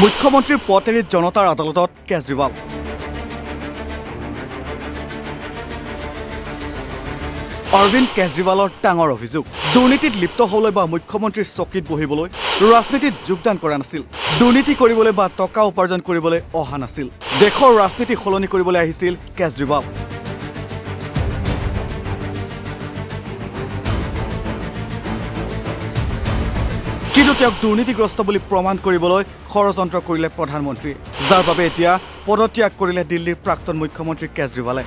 মুখ্যমন্ত্ৰীৰ পদ এৰি জনতাৰ আদালতত কেজৰিৱাল। অৰবিন্দ কেজৰিৱালৰ ডাঙৰ অভিযোগ, দুৰ্নীতিত লিপ্ত হ'বলৈ বা মুখ্যমন্ত্ৰীৰ চকীত বহিবলৈ ৰাজনীতিত যোগদান কৰা নাছিল, দুৰ্নীতি কৰিবলৈ বা টকা উপাৰ্জন কৰিবলৈ অহা নাছিল, দেশৰ ৰাজনীতি সলনি কৰিবলৈ আহিছিল কেজৰিৱাল। কিন্তু তেওঁক দুৰ্নীতিগ্ৰস্ত বুলি প্ৰমাণ কৰিবলৈ ষড়যন্ত্ৰ কৰিলে প্ৰধানমন্ত্ৰীয়ে, যাৰ বাবে এতিয়া পদত্যাগ কৰিলে দিল্লীৰ প্ৰাক্তন মুখ্যমন্ত্ৰী কেজৰিৱালে।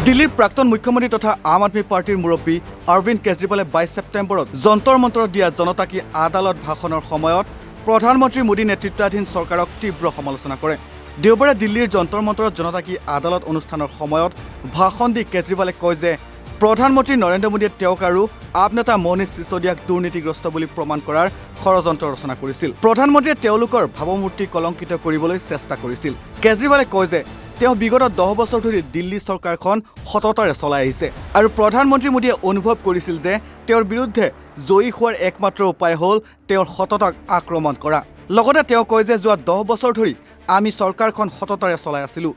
দিল্লীৰ প্ৰাক্তন মুখ্যমন্ত্ৰী তথা আম আদমী পাৰ্টিৰ মুৰব্বী অৰবিন্দ কেজৰিৱালে 22 ছেপ্টেম্বৰত যন্তৰ মন্তৰত দিয়া জনতা কি আদালত ভাষণৰ সময়ত প্ৰধানমন্ত্ৰী মোদী নেতৃত্বাধীন চৰকাৰক তীব্ৰ সমালোচনা কৰে। দেওবাৰে দিল্লীৰ যন্তৰ মন্তৰত জনতা কি আদালত অনুষ্ঠানৰ সময়ত ভাষণ দি কেজৰিৱালে কয় যে প্ৰধানমন্ত্ৰী নৰেন্দ্ৰ মোদীয়ে তেওঁক আৰু আপ নেতা মনীষ সিসোদিয়াক দুৰ্নীতিগ্ৰস্ত বুলি প্ৰমাণ কৰাৰ ষড়যন্ত্ৰ ৰচনা কৰিছিল। প্ৰধানমন্ত্ৰীয়ে তেওঁলোকৰ ভাৱমূৰ্তি কলংকিত কৰিবলৈ চেষ্টা কৰিছিল। কেজৰিৱালে কয় যে তেওঁ বিগত 10 বছৰ ধৰি দিল্লী চৰকাৰখন সততাৰে চলাই আহিছে আৰু প্ৰধানমন্ত্ৰী মোদীয়ে অনুভৱ কৰিছিল যে তেওঁৰ বিৰুদ্ধে জয়ী হোৱাৰ একমাত্ৰ উপায় হ'ল তেওঁৰ সততাক আক্ৰমণ কৰা। লগতে তেওঁ কয় যে যোৱা 10 বছৰ ধৰি আমি চৰকাৰখন সততাৰে চলাই আছিলোঁ,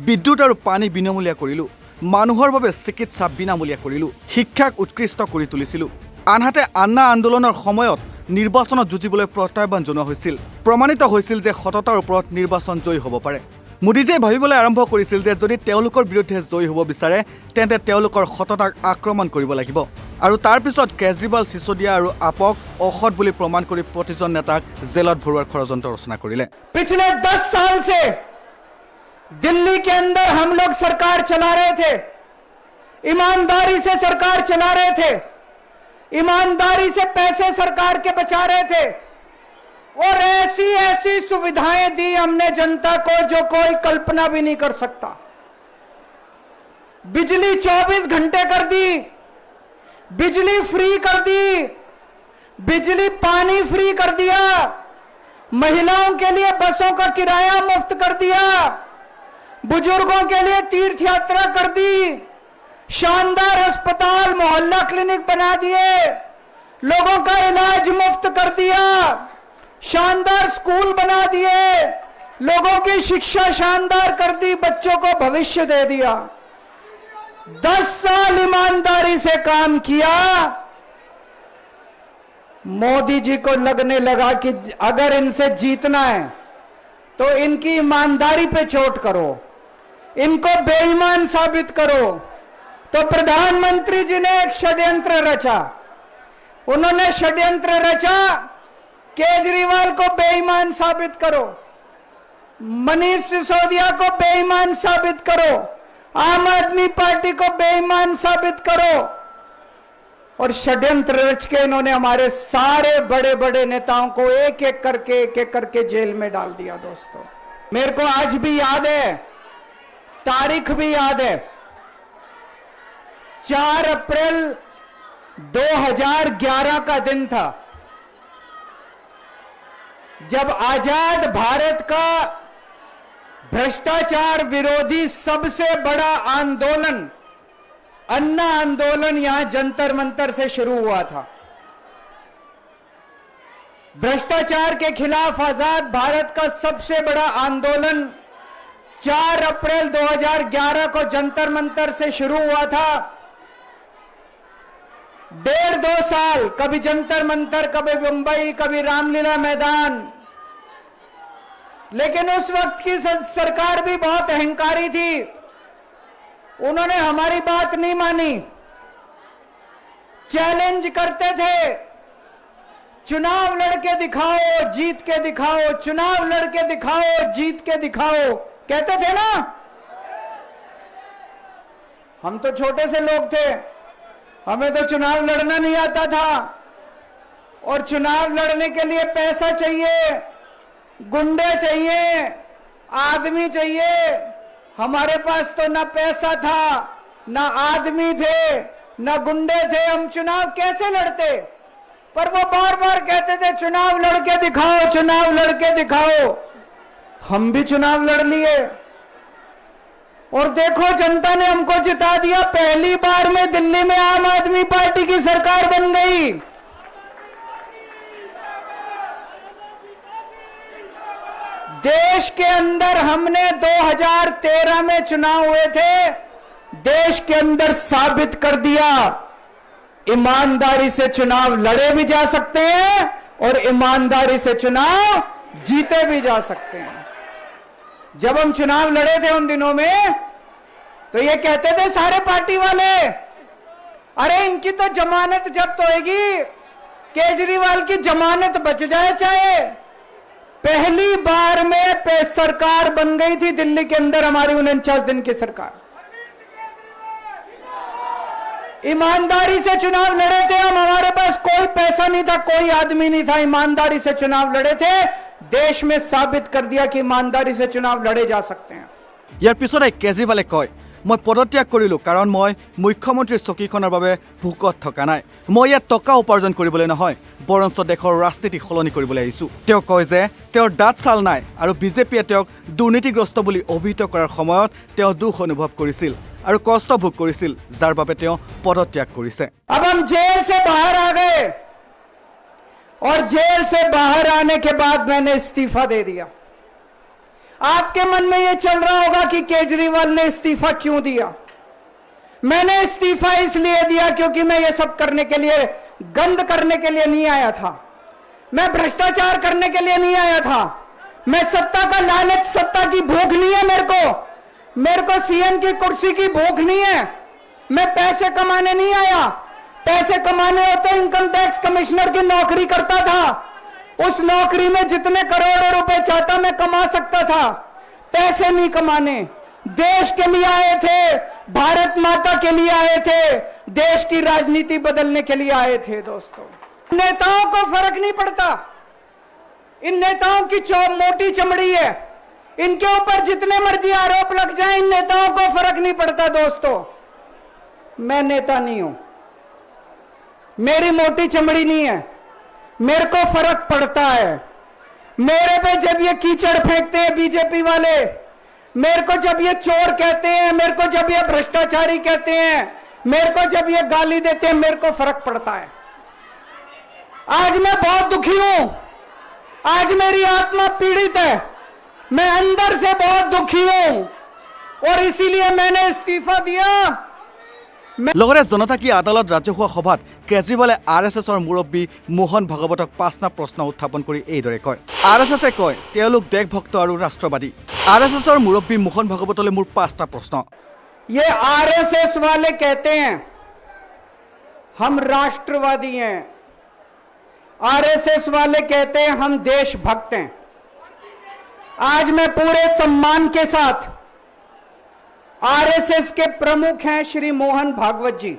বিদ্যুৎ আৰু পানী বিনামূলীয়া কৰিলোঁ, মানুহৰ বাবে চিকিৎসা বিনামূলীয়া কৰিলোঁ, শিক্ষাক উৎকৃষ্ট কৰি তুলিছিলোঁ। আনহাতে আন্না আন্দোলনৰ সময়ত নিৰ্বাচনত যুঁজিবলৈ প্ৰত্যাহ্বান জনোৱা হৈছিল। প্ৰমাণিত হৈছিল যে সততাৰ ওপৰত নিৰ্বাচন জয়ী হ'ব পাৰে। মোদীজীয়ে ভাবিবলৈ আৰম্ভ কৰিছিল যে যদি তেওঁলোকৰ বিৰুদ্ধে জয়ী হ'ব বিচাৰে তেন্তে তেওঁলোকৰ সততাক আক্ৰমণ কৰিব লাগিব আৰু তাৰ পিছত কেজৰিৱাল, সিসোদিয়া আৰু আপক অসৎ বুলি প্ৰমাণ কৰি প্ৰতিজন নেতাক জেলত ভৰোৱাৰ ষড়যন্ত্ৰ ৰচনা কৰিলে। पिछले 10 साल से दिल्ली के अंदर हम लोग सरकार चला रहे थे, ईमानदारी से सरकार चला रहे थे, ईमानदारी से पैसे सरकार के बचा रहे थे और ऐसी ऐसी सुविधाएं दी हमने जनता को जो कोई कल्पना भी नहीं कर सकता। बिजली 24 घंटे कर दी, बिजली फ्री कर दी, बिजली पानी फ्री कर दिया, महिलाओं के लिए बसों का किराया मुफ्त कर दिया, बुजुर्गों के लिए तीर्थ यात्रा कर दी, शानदार अस्पताल मोहल्ला क्लिनिक बना दिए, लोगों का इलाज मुफ्त कर दिया, शानदार स्कूल बना दिए, लोगों की शिक्षा शानदार कर दी, बच्चों को भविष्य दे दिया। 10 साल ईमानदारी से काम किया। मोदी जी को लगने लगा कि अगर इनसे जीतना है तो इनकी ईमानदारी पे चोट करो, इनको बेईमान साबित करो। तो प्रधानमंत्री जी ने एक षड्यंत्र रचा। उन्होंने षड्यंत्र रचा, केजरीवाल को बेईमान साबित करो, मनीष सिसोदिया को बेईमान साबित करो, आम आदमी पार्टी को बेईमान साबित करो और षड्यंत्र रच के इन्होंने हमारे सारे बड़े बड़े नेताओं को एक एक करके जेल में डाल दिया। दोस्तों, मेरे को आज भी याद है, तारीख भी याद है, 4 अप्रैल 2011 का दिन था जब आजाद भारत का भ्रष्टाचार विरोधी सबसे बड़ा आंदोलन अन्ना आंदोलन यहां जंतर मंतर से शुरू हुआ था। भ्रष्टाचार के खिलाफ आजाद भारत का सबसे बड़ा आंदोलन 4 अप्रैल 2011 को जंतर मंतर से शुरू हुआ था। 1.5-2 साल कभी जंतर मंतर, कभी मुंबई, कभी रामलीला मैदान। लेकिन उस वक्त की सरकार भी बहुत अहंकारी थी, उन्होंने हमारी बात नहीं मानी, चैलेंज करते थे, चुनाव लड़के दिखाओ, जीत के दिखाओ, चुनाव लड़के दिखाओ, जीत के दिखाओ, कहते थे ना। हम तो छोटे से लोग थे, हमें तो चुनाव लड़ना नहीं आता था और चुनाव लड़ने के लिए पैसा चाहिए, गुंडे चाहिए, आदमी चाहिए। हमारे पास तो ना पैसा था, ना आदमी थे, ना गुंडे थे, हम चुनाव कैसे लड़ते? पर वो बार बार कहते थे चुनाव लड़के दिखाओ, चुनाव लड़के दिखाओ। हम भी चुनाव लड़ लिए और देखो जनता ने हमको जिता दिया। पहली बार में दिल्ली में आम आदमी पार्टी की सरकार बन गई। देश के अंदर हमने 2013 में चुनाव हुए थे, देश के अंदर साबित कर दिया ईमानदारी से चुनाव लड़े भी जा सकते हैं और ईमानदारी से चुनाव जीते भी जा सकते हैं। जब हम चुनाव लड़े थे उन दिनों में तो ये कहते थे सारे पार्टी वाले, अरे इनकी तो जमानत जब्त होएगी, केजरीवाल की जमानत बच जाए चाहे। पहली बार में सरकार बन गई थी दिल्ली के अंदर हमारी 49 दिन की सरकार। ईमानदारी से चुनाव लड़े थे हम, हमारे पास कोई पैसा नहीं था, कोई आदमी नहीं था, ईमानदारी से चुनाव लड़े थे। देश में साबित कर दिया कि ईमानदारी से चुनाव लड़े जा सकते हैं। ইয়াৰ পিছতে কেজৰিৱালে কয়, মই পদত্যাগ কৰিলোঁ কাৰণ মই মুখ্যমন্ত্ৰীৰ চকীখনৰ বাবে ভোকত থকা নাই। মই ইয়াত টকা উপাৰ্জন কৰিবলৈ নহয়, বৰঞ্চ দেশৰ ৰাজনীতি সলনি কৰিবলৈ আহিছোঁ। তেওঁ কয় যে তেওঁৰ দাঁত চাল নাই আৰু বিজেপিয়ে তেওঁক দুৰ্নীতিগ্ৰস্ত বুলি অভিহিত কৰাৰ সময়ত তেওঁ দুখ অনুভৱ কৰিছিল আৰু কষ্ট ভোগ কৰিছিল, যাৰ বাবে তেওঁ পদত্যাগ কৰিছে। अब हम जेल से बाहर आ गए और जेल से बाहर आने के बाद मैंने इस्तीफा दे दिया। आपके मन में यह चल रहा होगा कि केजरीवाल ने इस्तीफा क्यों दिया। मैंने इस्तीफा इसलिए दिया क्योंकि मैं ये सब करने के लिए, गंद करने के लिए नहीं आया था, मैं भ्रष्टाचार करने के लिए नहीं आया था, मैं सत्ता का लालच, सत्ता की भूख नहीं है मेरे को सीएम की कुर्सी की भूख नहीं है। मैं पैसे कमाने नहीं आया, पैसे कमाने होते इनकम टैक्स कमिश्नर की नौकरी करता था, उस नौकरी में जितने करोड़ों रुपए चाहता मैं कमा सकता था। पैसे नहीं कमाने, देश के लिए आए थे, भारत माता के लिए आए थे, देश की राजनीति बदलने के लिए आए थे। दोस्तों, नेताओं को फर्क नहीं पड़ता, इन नेताओं की मोटी चमड़ी है, इनके ऊपर जितने मर्जी आरोप लग जाए, इन नेताओं को फर्क नहीं पड़ता। दोस्तों, मैं नेता नहीं हूं, मेरी मोटी चमड़ी नहीं है, मेरे को फर्क पड़ता है। मेरे पे जब ये कीचड़ फेंकते हैं बीजेपी वाले, मेरे को जब ये चोर कहते हैं, मेरे को जब ये भ्रष्टाचारी कहते हैं, मेरे को जब ये गाली देते हैं, मेरे को फर्क पड़ता है। आज मैं बहुत दुखी हूं, आज मेरी आत्मा पीड़ित है, मैं अंदर से बहुत दुखी हूं और इसीलिए मैंने इस्तीफा दिया। লগতে জনতা কি আদালত ৰাজহুৱা সভাত কেজৰিৱালে RSSৰ মুৰব্বী মোহন ভাগৱতক 5টা প্ৰশ্ন উত্থাপন কৰি এইদৰে কয়। RSSে কয় তেওঁলোক দেশভক্ত আৰু ৰাষ্ট্ৰবাদী। RSSৰ মুৰব্বী মোহন ভাগৱতলৈ মোৰ 5টা প্ৰশ্ন। ये RSS वाले कहते हैं हम राष्ट्रवादी हैं, RSS वाले कहते हैं हम देशभक्त हैं। आज मैं पूरे सम्मान के साथ, आरएसएस के प्रमुख हैं श्री मोहन भागवत जी,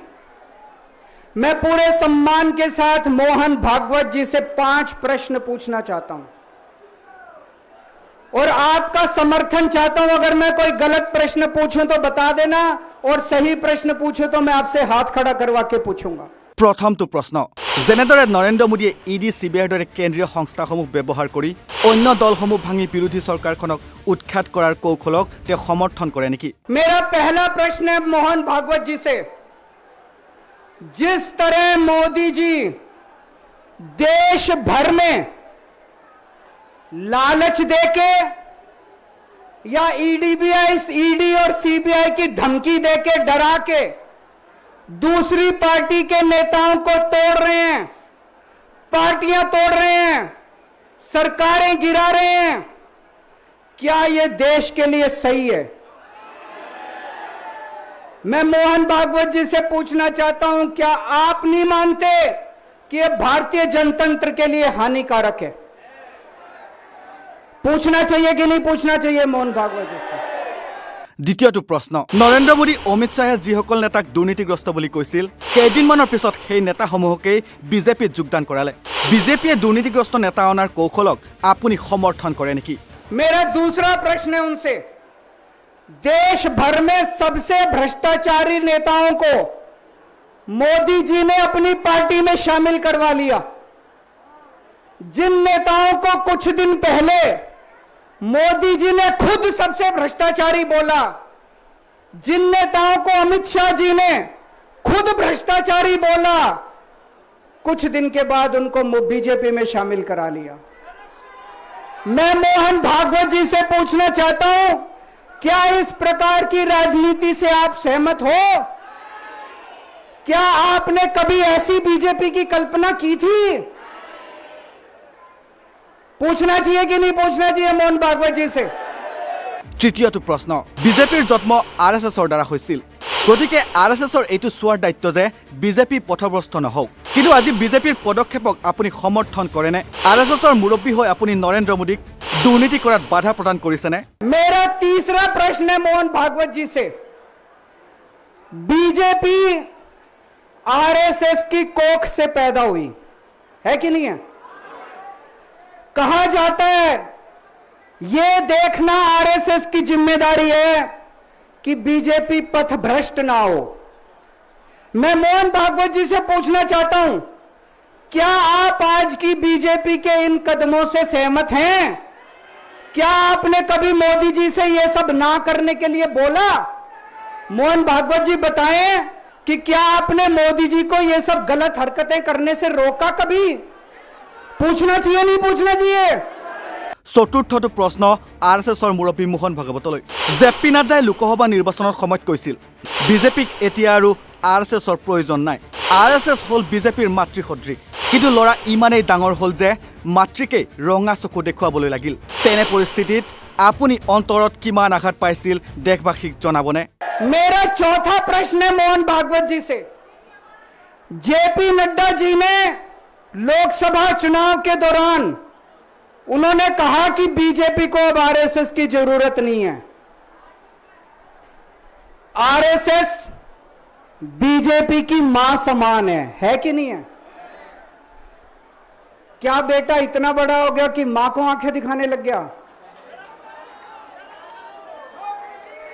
मैं पूरे सम्मान के साथ मोहन भागवत जी से 5 प्रश्न पूछना चाहता हूं और आपका समर्थन चाहता हूं। अगर मैं कोई गलत प्रश्न पूछूं तो बता देना और सही प्रश्न पूछूं तो मैं आपसे हाथ खड़ा करवा के पूछूंगा। প্ৰথমটো প্ৰশ্ন, যেনেদৰে নৰেন্দ্ৰ মোদীয়ে ইডি চিবিআইৰ দৰে কেন্দ্ৰীয় সংস্থাসমূহ ব্যৱহাৰ কৰি অন্য দলসমূহ ভাঙি বিৰোধী চৰকাৰখনক উৎখাত কৰাৰ কৌশলক তেওঁ সমৰ্থন কৰে নেকি? मेरा पहला प्रश्न है मोहन भागवत जी से, जिस तरह मोदी जी देश भर में लालच देके या ईडी और सीबीआई की धमकी देके, डरा के दूसरी पार्टी के नेताओं को तोड़ रहे हैं, पार्टियां तोड़ रहे हैं, सरकारें गिरा रहे हैं, क्या यह देश के लिए सही है? मैं मोहन भागवत जी से पूछना चाहता हूं, क्या आप नहीं मानते कि यह भारतीय जनतंत्र के लिए हानिकारक है? पूछना चाहिए कि नहीं पूछना चाहिए मोहन भागवत जी से? দ্বিতীয়টো প্ৰশ্ন, নৰেন্দ্ৰ মোদী অমিত শ্বাহে যিসকল নেতাক দুৰ্নীতিগ্ৰস্ত বুলি কৈছিল, কেইদিনমানৰ পিছত সেই নেতাসমূহকেই বিজেপিত যোগদান কৰালে। বিজেপিয়ে দুৰ্নীতিগ্ৰস্ত নেতা অনাৰ কৌশলক আপুনি সমৰ্থন কৰে নেকি? मेरा दूसरा प्रश्न है उनसे, देश भर में सबसे भ्रष्टाचारी नेताओं को मोदी जी ने अपनी पार्टी में शामिल करवा लिया। जिन नेताओं को कुछ दिन पहले मोदी जी ने खुद सबसे भ्रष्टाचारी बोला, जिन नेताओं को अमित शाह जी ने खुद भ्रष्टाचारी बोला, कुछ दिन के बाद उनको बीजेपी में शामिल करा लिया। मैं मोहन भागवत जी से पूछना चाहता हूं, क्या इस प्रकार की राजनीति से आप सहमत हो? क्या आपने कभी ऐसी बीजेपी की कल्पना की थी? पूछना चाहिए कि नहीं पूछना चाहिए मोहन भागवत जी से? তৃতীয়টো প্ৰশ্ন, বিজেপিৰ জন্ম আৰএছএছৰ দ্বাৰা হৈছিল, গতিকে আৰএছএছৰ এইটো চোৱাৰ দায়িত্ব যে বিজেপি পথভ্ৰষ্ট নহওক। কিন্তু আজি বিজেপিৰ পদক্ষেপক আপুনি সমৰ্থন কৰেনে? আৰএছএছৰ মুৰব্বী হৈ আপুনি নৰেন্দ্ৰ মোদীক দুৰ্নীতি কৰাত বাধা প্ৰদান কৰিছেনে? मेरा तीसरा प्रश्न है मोहन भागवत जी से, बीजेपी आरएसएस की कोख से पैदा हुई है कि नहीं है? कहा जाता है ये देखना आरएसएस की जिम्मेदारी है कि बीजेपी पथभ्रष्ट ना हो। मैं मोहन भागवत जी से पूछना चाहता हूं, क्या आप आज की बीजेपी के इन कदमों से सहमत हैं? क्या आपने कभी मोदी जी से ये सब ना करने के लिए बोला? मोहन भागवत जी बताएं कि क्या आपने मोदी जी को ये सब गलत हरकतें करने से रोका कभी? पूछना चाहिए नहीं पूछना चाहिए? চতুৰ্থটো প্ৰশ্ন আৰএছএছৰ মুৰব্বী মোহন ভাগৱতলৈ। জেপি নাড্ডাই লোকসভা নিৰ্বাচনৰ সময়ত কৈছিল বিজেপিক এতিয়া আৰু আৰএছএছৰ প্ৰয়োজন নাই, আৰএছএছ হ'ল বিজেপিৰ মাতৃ সদৃশ। কিন্তু ল'ৰা ইমানেই ডাঙৰ হ'ল যে মাতৃকেই ৰঙা চকু দেখুৱাবলৈ লাগিল। তেনে পৰিস্থিতিত আপুনি অন্তৰত কিমান আঘাত পাইছিল দেশবাসীক জনাবনে? मेरा चौथा प्रश्न है मोहन भागवत जी से, जेपी नड्डा जी ने लोकसभा चुनाव के दौरान उन्होंने कहा कि बीजेपी को अब आरएसएस की जरूरत नहीं है। आरएसएस बीजेपी की मां समान है कि नहीं है? क्या बेटा इतना बड़ा हो गया कि मां को आंखें दिखाने लग गया?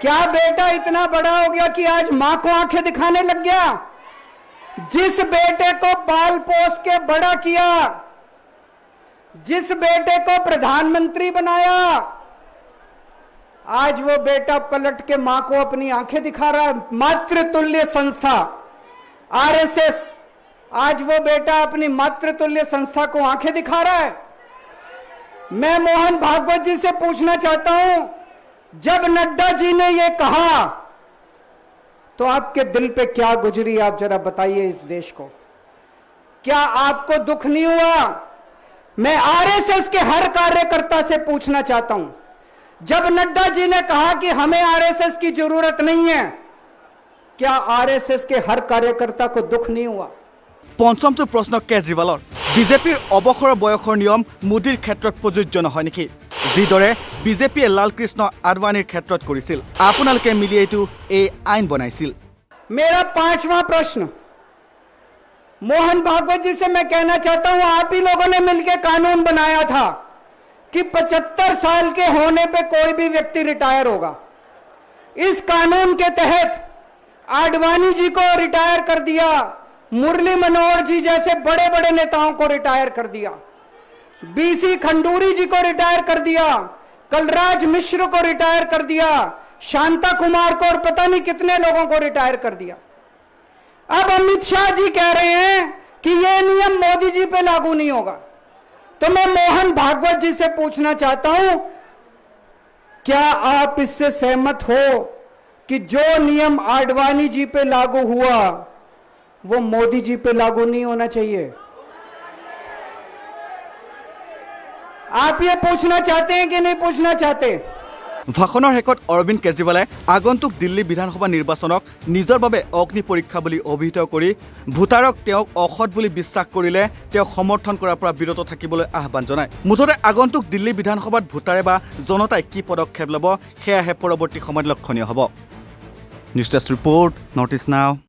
क्या बेटा इतना बड़ा हो गया कि आज मां को आंखें दिखाने लग गया? जिस बेटे को पाल पोस के बड़ा किया, जिस बेटे को प्रधानमंत्री बनाया, आज वो बेटा पलट के मां को अपनी आंखें दिखा रहा है। मातृतुल्य संस्था आरएसएस, आज वो बेटा अपनी मातृतुल्य संस्था को आंखें दिखा रहा है। मैं मोहन भागवत जी से पूछना चाहता हूं, जब नड्डा जी ने ये कहा तो आपके दिल पे क्या गुजरी, आप जरा बताइए इस देश को। क्या आपको दुख नहीं हुआ? मैं आरएसएस के हर कार्यकर्ता से पूछना चाहता हूं, जब नड्डा जी ने कहा कि हमें आरएसएस की जरूरत नहीं है, क्या आरएसएस के हर कार्यकर्ता को दुख नहीं हुआ? পঞ্চমটো প্ৰশ্ন কেজৰিৱালৰ, বিজেপিৰ অৱসৰৰ বয়সৰ নিয়ম মোদীৰ ক্ষেত্ৰত প্ৰযোজ্য নহয় নেকি? যিদৰে বিজেপিয়ে লালকৃষ্ণ আদৱানীৰ ক্ষেত্ৰত কৰিছিল, আপোনালোকে মিলি এইটো এই আইন বনাইছিল। मेरा पांचवा प्रश्न मोहन भागवत जी से मैं कहना चाहता हूं, आप ही लोगों ने मिलकर कानून बनाया था कि 75 साल के होने पे कोई भी व्यक्ति रिटायर होगा। इस कानून के तहत आडवाणी जी को रिटायर कर दिया, मुरली मनोहर जी जैसे बड़े बड़े नेताओं को रिटायर कर दिया, बीसी खंडूरी जी को रिटायर कर दिया, कलराज मिश्र को रिटायर कर दिया, शांता कुमार को और पता नहीं कितने लोगों को रिटायर कर दिया। अब अमित शाह जी कह रहे हैं कि यह नियम मोदी जी पे लागू नहीं होगा। तो मैं मोहन भागवत जी से पूछना चाहता हूं, क्या आप इससे सहमत हो कि जो नियम आडवाणी जी पे लागू हुआ वो मोदी जी पे लागू नहीं होना चाहिए? आप ये पूछना चाहते हैं कि नहीं पूछना चाहते? ভাষণৰ শেষত অৰবিন্দ কেজৰিৱালে আগন্তুক দিল্লী বিধানসভা নিৰ্বাচনক নিজৰ বাবে অগ্নি পৰীক্ষা বুলি অভিহিত কৰি ভোটাৰক তেওঁক অসৎ বুলি বিশ্বাস কৰিলে তেওঁক সমৰ্থন কৰাৰ পৰা বিৰত থাকিবলৈ আহ্বান জনায়। মুঠতে আগন্তুক দিল্লী বিধানসভাত ভোটাৰে বা জনতাই কি পদক্ষেপ ল'ব সেয়াহে পৰৱৰ্তী সময়ত লক্ষণীয় হ'ব। নিউজ ডেস্ক ৰিপৰ্ট, নৰ্থ ইষ্ট নাও।